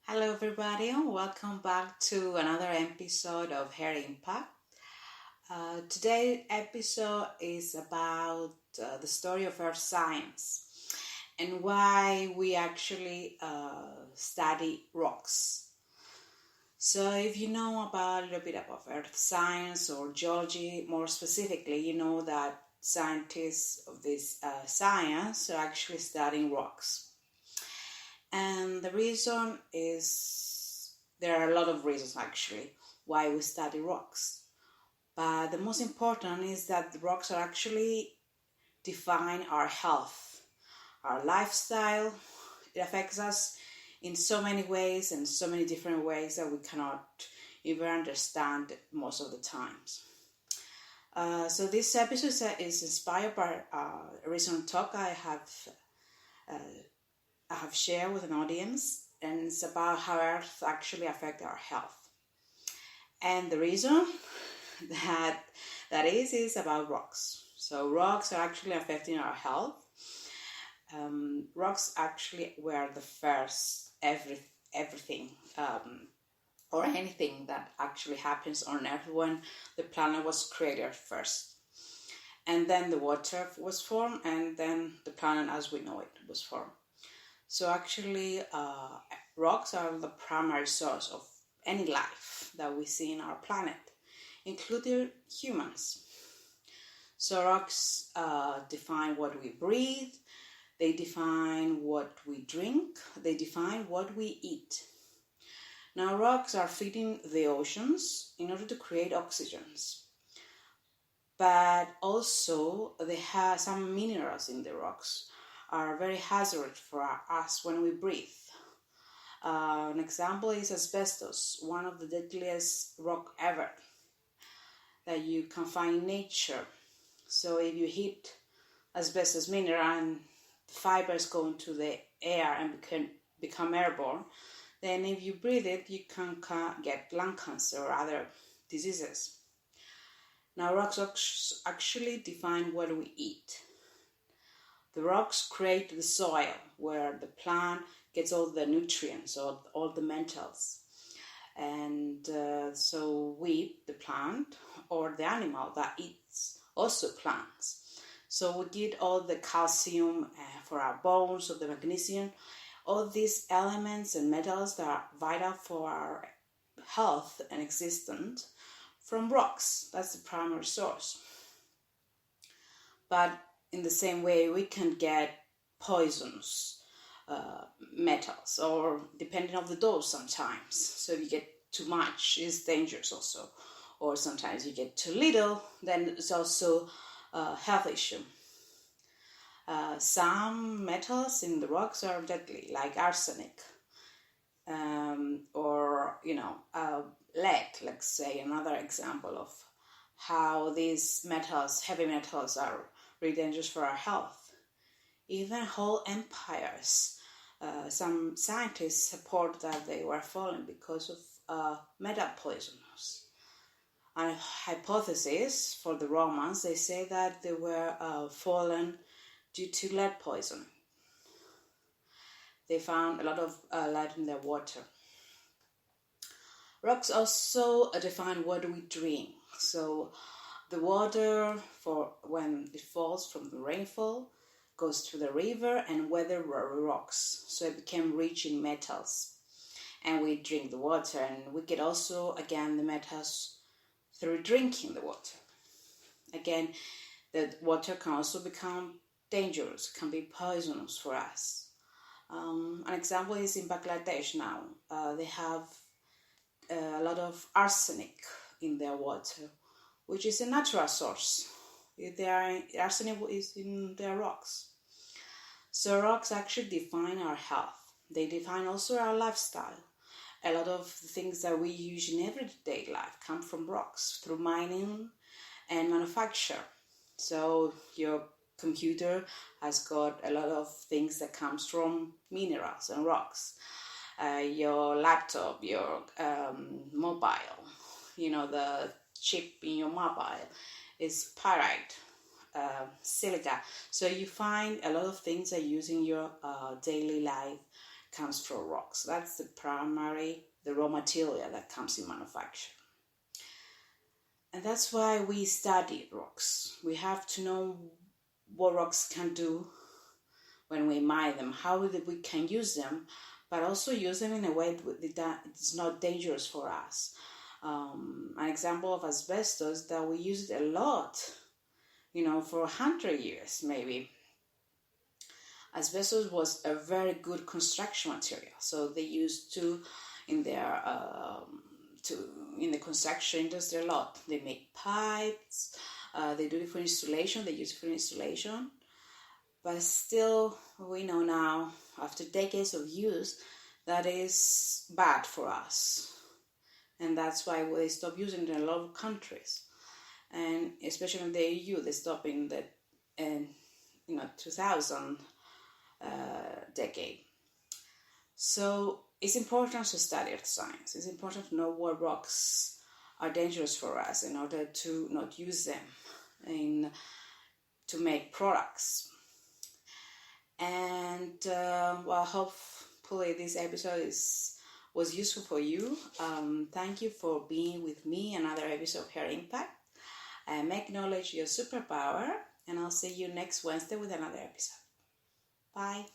Hello, everybody, and welcome back to another episode of Hair Impact. Today's episode is about the story of earth science and why we actually study rocks. So, if you know about a little bit about earth science or geology, more specifically, you know that scientists of this science are actually studying rocks. And the reason is there are a lot of reasons actually why we study rocks. But the most important is that the rocks are actually define our health, our lifestyle. It affects us in so many ways and so many different ways that we cannot even understand most of the times. So this episode is inspired by a recent talk I have shared with an audience, and it's about how Earth actually affects our health. And the reason that is about rocks. So rocks are actually affecting our health. Rocks actually were the first everything or anything that actually happens on Earth when the planet was created first. And then the water was formed, and then the planet as we know it was formed. So actually, rocks are the primary source of any life that we see in our planet, including humans. So rocks define what we breathe, they define what we drink, they define what we eat. Now rocks are feeding the oceans in order to create oxygens. But also they have some minerals in the rocks are very hazardous for us when we breathe. An example is asbestos, one of the deadliest rock ever that you can find in nature. So if you hit asbestos mineral and the fibers go into the air and become airborne, then if you breathe it, you can get lung cancer or other diseases. Now rocks actually define what we eat. The rocks create the soil where the plant gets all the nutrients or all the metals. And so we, the plant, or the animal that eats also plants. So we get all the calcium for our bones, or the magnesium, all these elements and metals that are vital for our health and existence from rocks. That's the primary source. But in the same way, we can get poisons, metals, or depending on the dose sometimes. So if you get too much, it's dangerous also. Or sometimes you get too little, then it's also a health issue. Some metals in the rocks are deadly, like arsenic, or lead. Let's say another example of how these metals, heavy metals, are really dangerous for our health. Even whole empires. Some scientists support that they were fallen because of metal poisons. And a hypothesis for the Romans, they say that they were fallen due to lead poison. They found a lot of lead in their water. Rocks also define what we drink. So the water, for when it falls from the rainfall, goes to the river and weather rocks. So it became rich in metals. And we drink the water, and we get also, again, the metals through drinking the water. Again, the water can also become dangerous, can be poisonous for us. An example is in Bangladesh now. They have a lot of arsenic in their water, which is a natural source. Arsenic is in their rocks. So rocks actually define our health. They define also our lifestyle. A lot of the things that we use in everyday life come from rocks through mining and manufacture. So your computer has got a lot of things that comes from minerals and rocks. Your laptop, your mobile, the chip in your mobile is pyrite, silica. So you find a lot of things that you use in your daily life comes from rocks. That's the raw material that comes in manufacture. And that's why we study rocks. We have to know what rocks can do when we mine them, how we can use them, but also use them in a way that it's not dangerous for us. An example of asbestos that we used a lot, for 100 years maybe. Asbestos was a very good construction material, so they used to in the construction industry a lot. They make pipes, they do it for installation, they use it for installation, but still we know now, after decades of use, that is bad for us. And that's why they stop using it in a lot of countries. And especially in the EU, they stopped in the 2000 decade. So it's important to study earth science. It's important to know what rocks are dangerous for us in order to not use them to make products. And hopefully this episode was useful for you. Thank you for being with me. Another episode of Hair Impact. Make knowledge your superpower, and I'll see you next Wednesday with another episode. Bye.